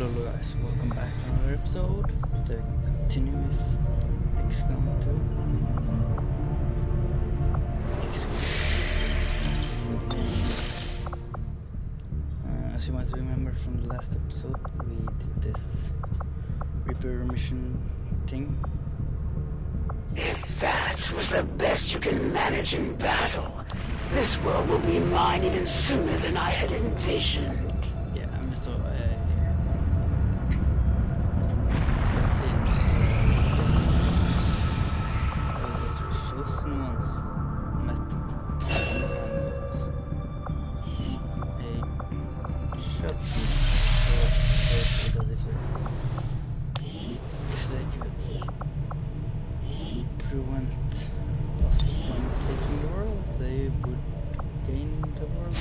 Hello guys, welcome back to another episode to continue with XCOM 2. As you might remember from the last episode, we did this repair mission thing. If that was the best you can manage in battle, this world will be mine even sooner than I had envisioned. Yeah, I'm so prevent us from taking the world, they would gain the world,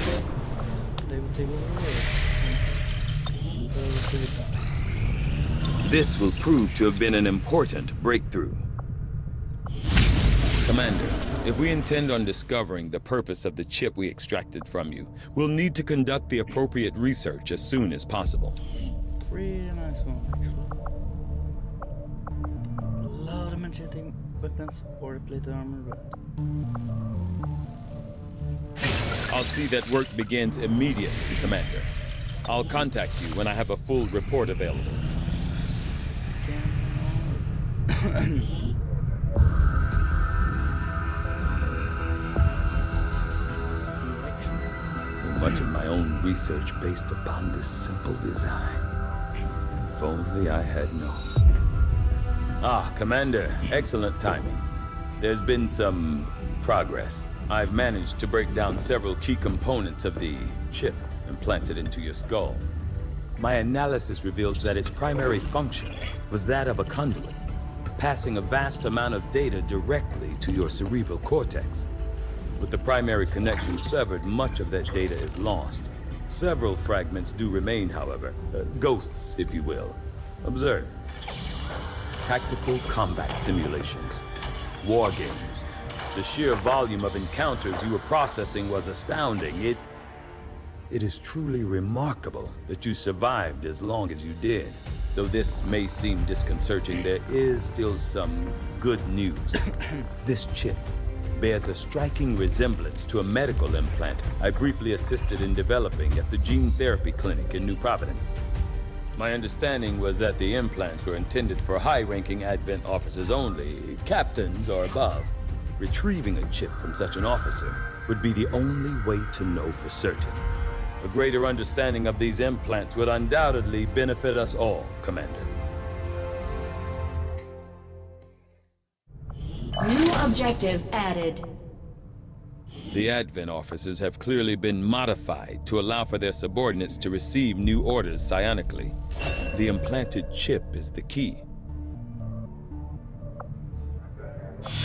they would take over the world. This will prove to have been an important breakthrough. Commander, if we intend on discovering the purpose of the chip we extracted from you, we'll need to conduct the appropriate research as soon as possible. Pretty nice one, actually. A lot of macheting weapons or plate armor, but I'll see that work begins immediately, Commander. I'll contact you when I have a full report available. So much of my own research based upon this simple design. If only I had known. Ah, Commander, excellent timing. There's been some progress. I've managed to break down several key components of the chip implanted into your skull. My analysis reveals that its primary function was that of a conduit, passing a vast amount of data directly to your cerebral cortex. With the primary connection severed, much of that data is lost. Several fragments do remain, however, ghosts, if you will. Observe. Tactical combat simulations, war games. The sheer volume of encounters you were processing was astounding. It is truly remarkable that you survived as long as you did. Though this may seem disconcerting, there is still some good news. This chip bears a striking resemblance to a medical implant I briefly assisted in developing at the gene therapy clinic in New Providence. My understanding was that the implants were intended for high-ranking Advent officers only, captains or above. Retrieving a chip from such an officer would be the only way to know for certain. A greater understanding of these implants would undoubtedly benefit us all, Commander. New objective added. The Advent officers have clearly been modified to allow for their subordinates to receive new orders psionically. The implanted chip is the key.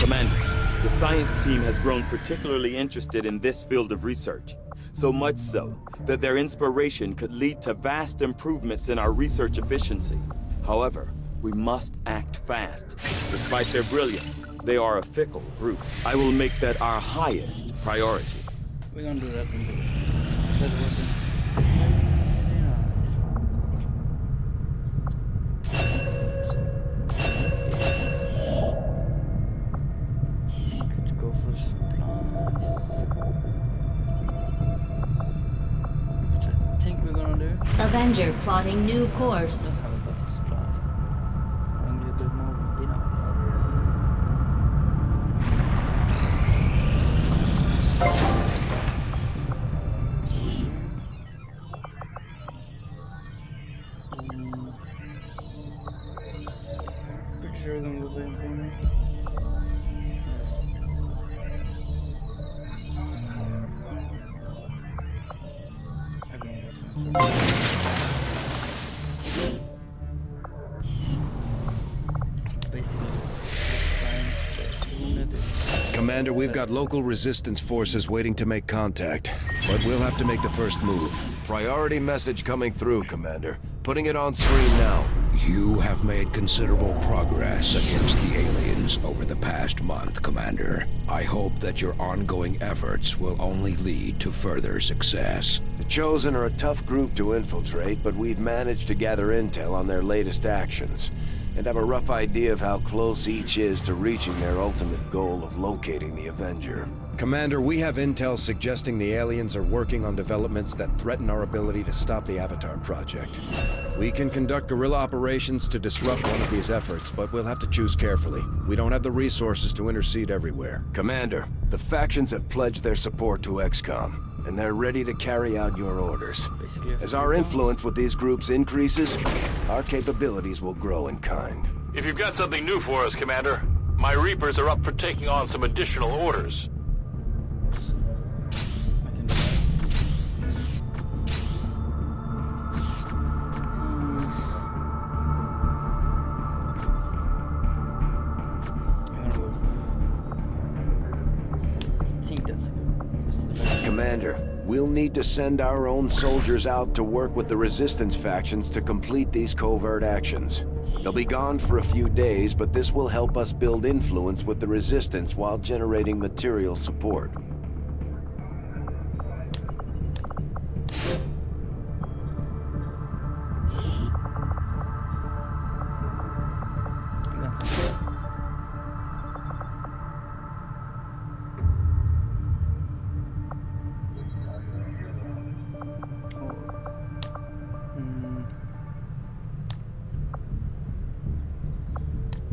Commander, the science team has grown particularly interested in this field of research. So much so that their inspiration could lead to vast improvements in our research efficiency. However, we must act fast. Despite their brilliance, they are a fickle group. I will make that our highest priority. we're gonna do that in the that wasn't very nice. Could go for supplies. Which I think we're gonna do. Avenger plotting new course. Don't have a lot of supplies. Only a bit more would be nice. Pretty sure we're gonna go there for me. Commander, we've got local resistance forces waiting to make contact, but we'll have to make the first move. Priority message coming through, Commander. Putting it on screen now. You have made considerable progress against the aliens over the past month, Commander. I hope that your ongoing efforts will only lead to further success. The Chosen are a tough group to infiltrate, but we've managed to gather intel on their latest actions, and have a rough idea of how close each is to reaching their ultimate goal of locating the Avenger. Commander, we have intel suggesting the aliens are working on developments that threaten our ability to stop the Avatar project. We can conduct guerrilla operations to disrupt one of these efforts, but we'll have to choose carefully. We don't have the resources to intercede everywhere. Commander, the factions have pledged their support to XCOM, and they're ready to carry out your orders. Basically, As our influence with these groups increases, our capabilities will grow in kind. If you've got something new for us, Commander, my Reapers are up for taking on some additional orders. Commander, we'll need to send our own soldiers out to work with the Resistance factions to complete these covert actions. They'll be gone for a few days, but this will help us build influence with the Resistance while generating material support.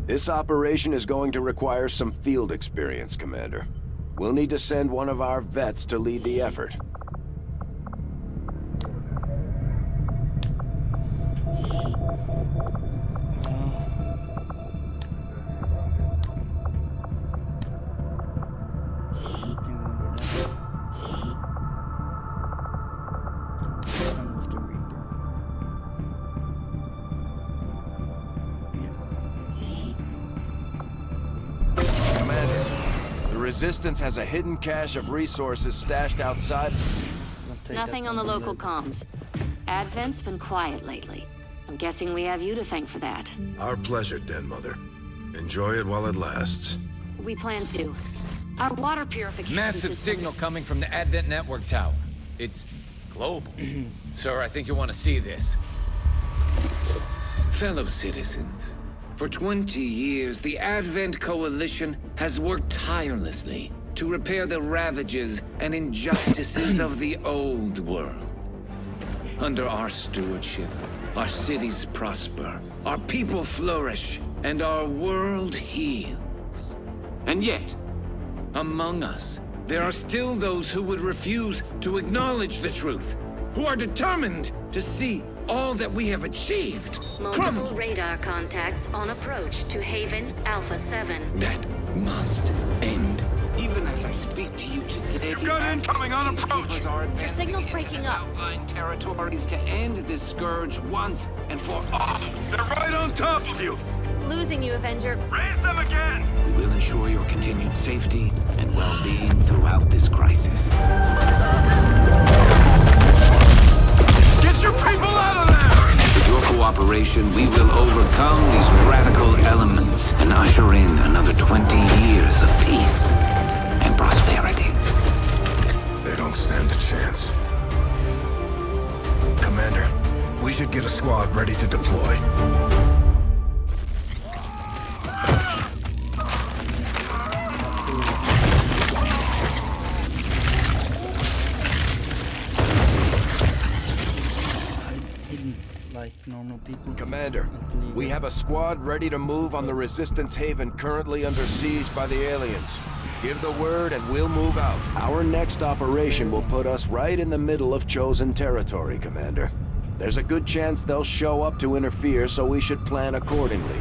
This operation is going to require some field experience, Commander. We'll need to send one of our vets to lead the effort. Resistance has a hidden cache of resources stashed outside. Nothing on the local comms. Advent's been quiet lately. I'm guessing we have you to thank for that. Our pleasure, Den Mother. Enjoy it while it lasts. We plan to. Our water purification Massive system... signal coming from the Advent Network Tower. It's global. Sir, I think you want to see this. Fellow citizens, for 20 years, the Advent Coalition has worked tirelessly to repair the ravages and injustices of the old world. Under our stewardship, our cities prosper, our people flourish, and our world heals. And yet, among us, there are still those who would refuse to acknowledge the truth, who are determined to see all that we have achieved. Multiple radar contacts on approach to Haven Alpha 7. That must end. Even as I speak to you today, You've got incoming on approach! Your signal's breaking up. outlying territories to end this scourge once and for all. They're right on top of you! Losing you, Avenger. Raise them again! We will ensure your continued safety and well-being throughout this crisis. Get your people out of there! With your cooperation, we will overcome these radical elements and usher in another 20 years of peace and prosperity. They don't stand a chance. Commander, we should get a squad ready to deploy. Normal people. Commander, we have a squad ready to move on the Resistance Haven currently under siege by the aliens. Give the word and we'll move out. Our next operation will put us right in the middle of Chosen territory, Commander. There's a good chance they'll show up to interfere, so we should plan accordingly.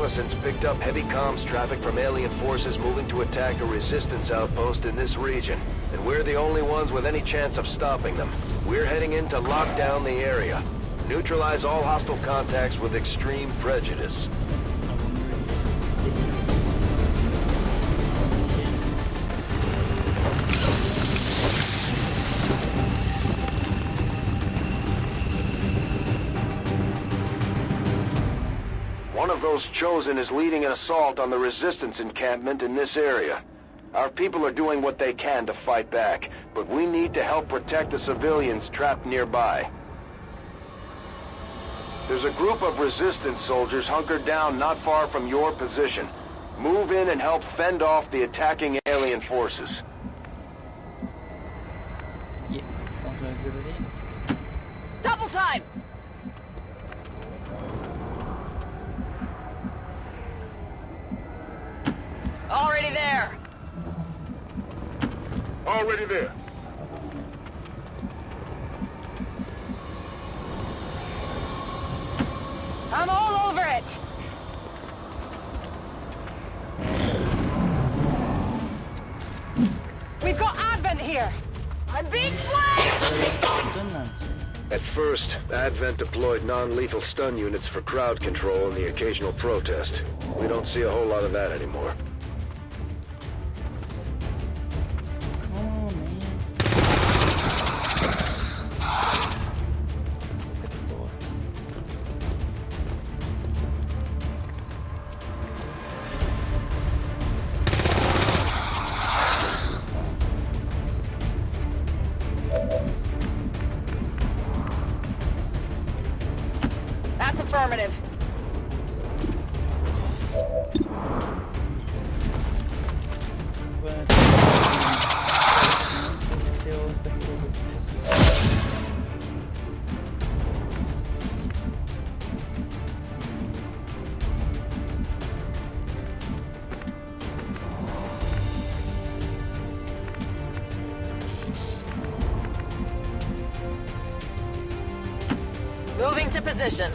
reconnaissance picked up heavy comms traffic from alien forces moving to attack a resistance outpost in this region. And we're the only ones with any chance of stopping them. We're heading in to lock down the area. Neutralize all hostile contacts with extreme prejudice. One of those chosen is leading an assault on the resistance encampment in this area. Our people are doing what they can to fight back, but we need to help protect the civilians trapped nearby. There's a group of resistance soldiers hunkered down not far from your position. Move in and help fend off the attacking alien forces. Yeah, sounds like a good idea. Double time! Already there! Already there. I'm all over it! We've got Advent here! I'm being flanked! At first, Advent deployed non-lethal stun units for crowd control and the occasional protest. We don't see a whole lot of that anymore. That's affirmative. Moving to position.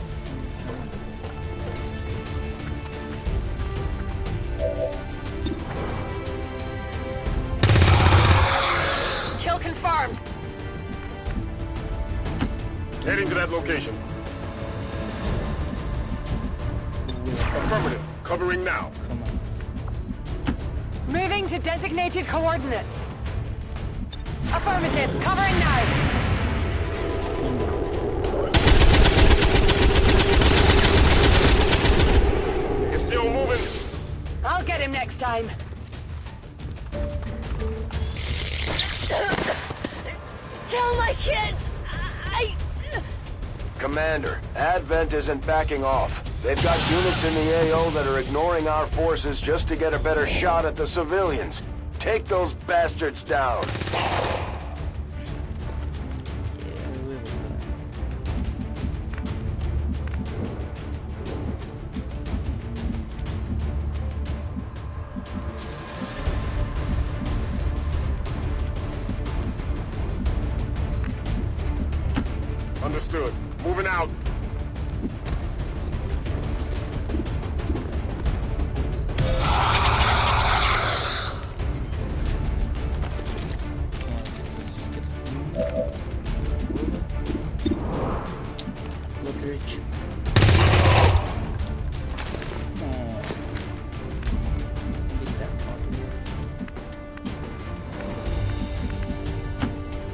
Kill confirmed. Heading to that location. Affirmative. Covering now. Moving to designated coordinates. Affirmative. Covering now. Still moving. I'll get him next time. Tell my kids, Commander, Advent isn't backing off. They've got units in the AO that are ignoring our forces just to get a better shot at the civilians. Take those bastards down. Understood. Moving out.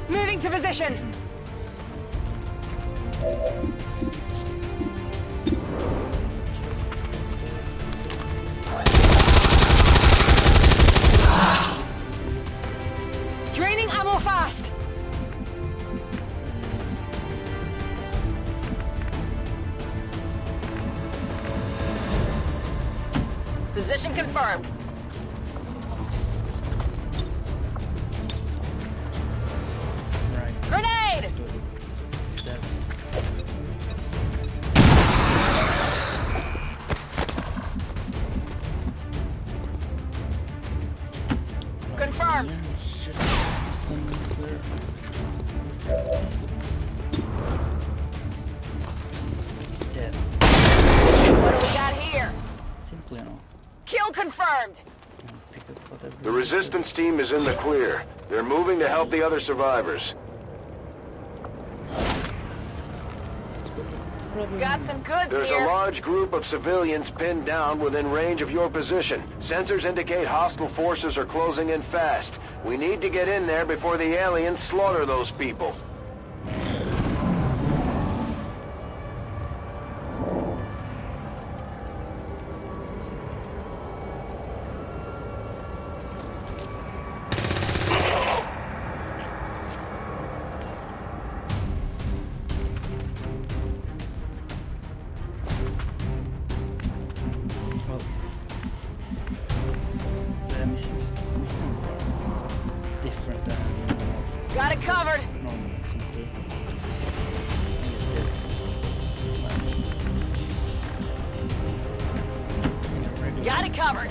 moving to position. Draining ammo fast. Position confirmed. Grenade! Confirmed. What do we got here? confirmed. Pick up whatever. The resistance team is in the clear. They're moving to help the other survivors. Got some goods There's here. a large group of civilians pinned down within range of your position. Sensors indicate hostile forces are closing in fast. We need to get in there before the aliens slaughter those people. Well, the missions different than Got it covered. normal Got it covered.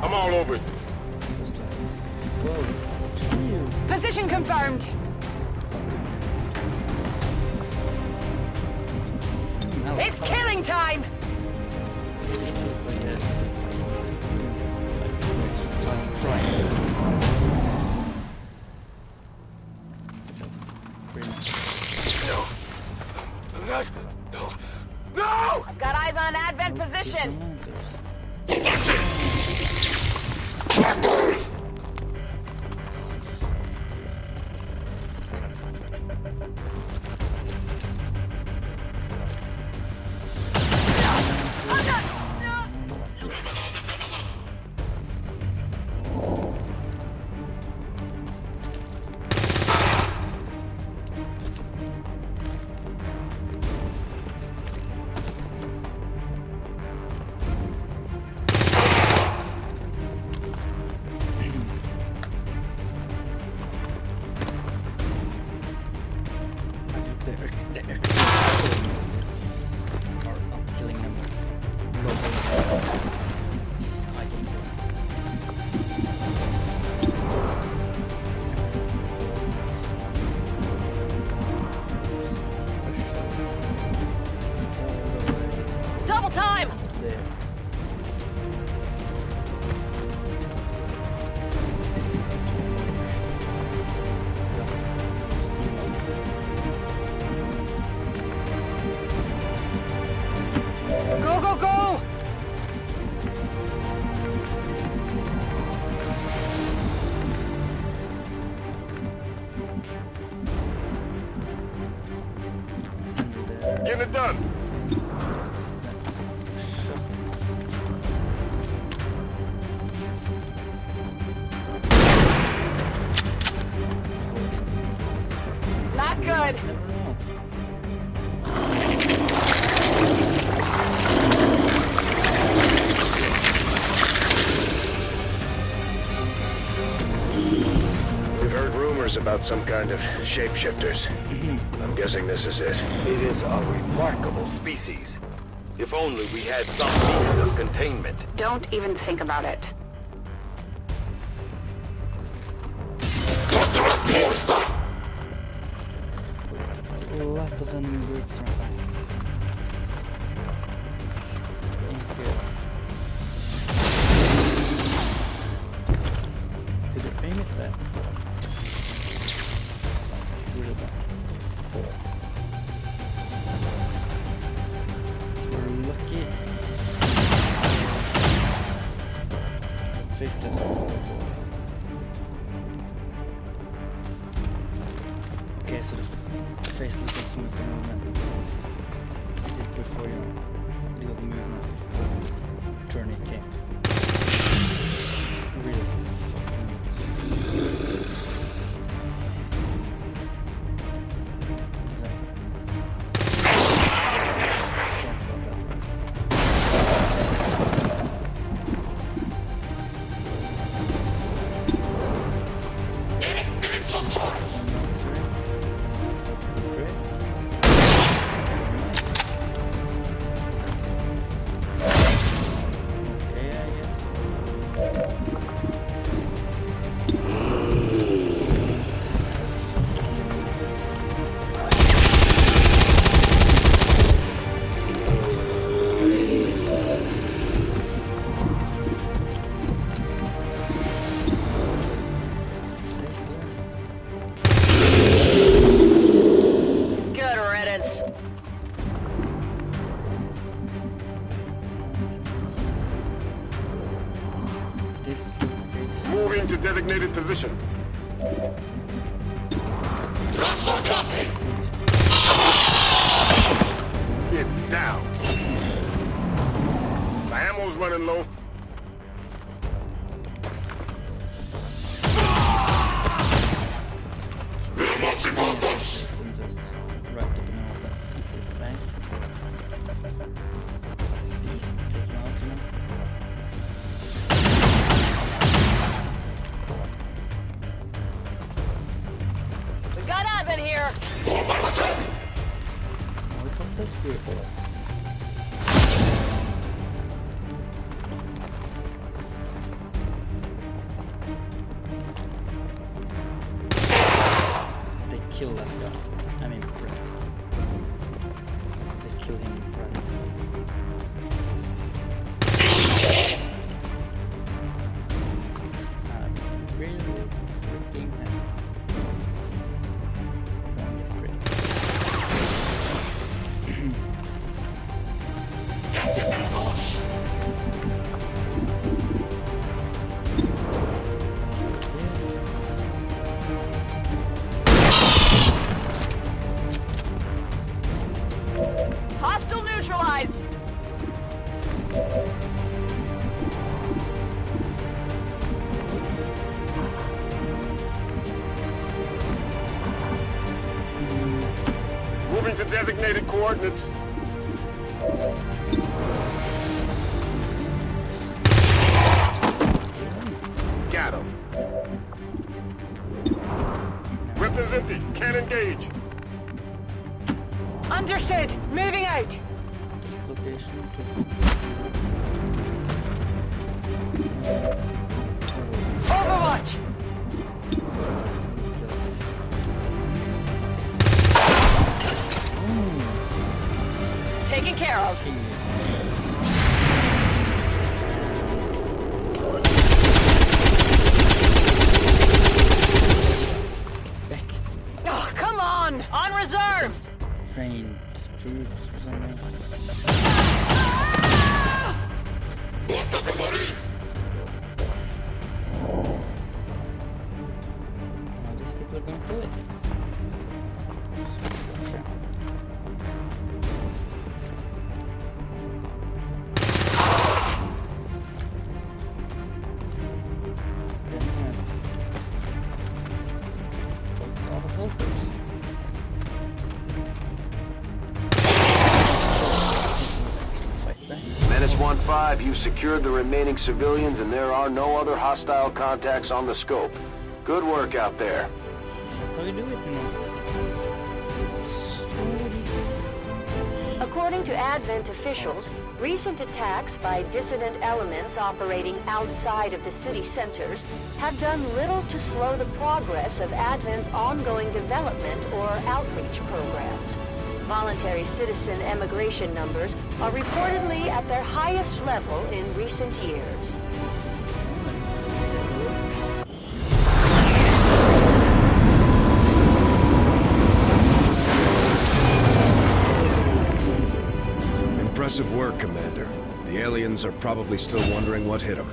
I'm all over it. Whoa, Position confirmed. It's killing time. No! I've got eyes on an advent position. Double time. There. Go, go, go. Get it done. Not good. We've heard rumors about some kind of shapeshifters. I'm guessing this is it. It is a remarkable species. If only we had some means of containment. Don't even think about it. A lot of enemy groups right now. Did it aim it there? Really bad. We're lucky. Fix this. Okay, so the faceless is smooth the movement. You did before you do the movement before turn it came. Really designated position. It's down. The ammo's running low. We got admin here. They kill that guy. I'm impressed. They kill him right. Really freaking happy. One is great. Hostile neutralized. Moving to designated coordinates. Got him. Weapons empty. Can't engage. Understood. Moving out. Location Overwatch. Taken care of. Oh, come on! On reserves! trained troops or something. These people are going through it. Menace 1-5, you've secured the remaining civilians and there are no other hostile contacts on the scope. Good work out there. That's how you do it, you know. According to Advent officials, recent attacks by dissident elements operating outside of the city centers have done little to slow the progress of Advent's ongoing development or outreach programs. Voluntary citizen emigration numbers are reportedly at their highest level in recent years. Impressive work, Commander. The aliens are probably still wondering what hit them.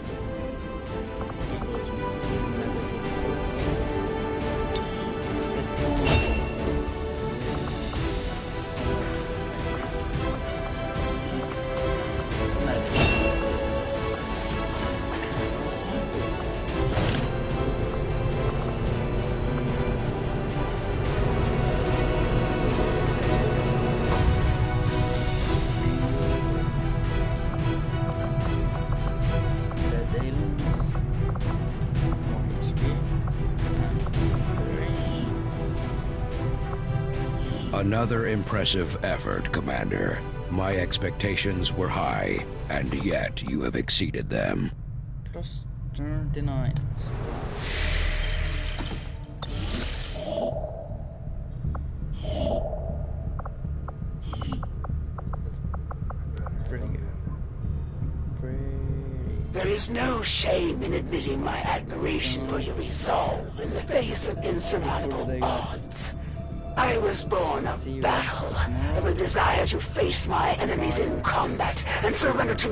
Another impressive effort, Commander. My expectations were high, and yet you have exceeded them. Plus 39. Pretty good. There is no shame in admitting my admiration for your resolve in the face of insurmountable odds. I was born of battle, of a desire to face my enemies in combat and surrender to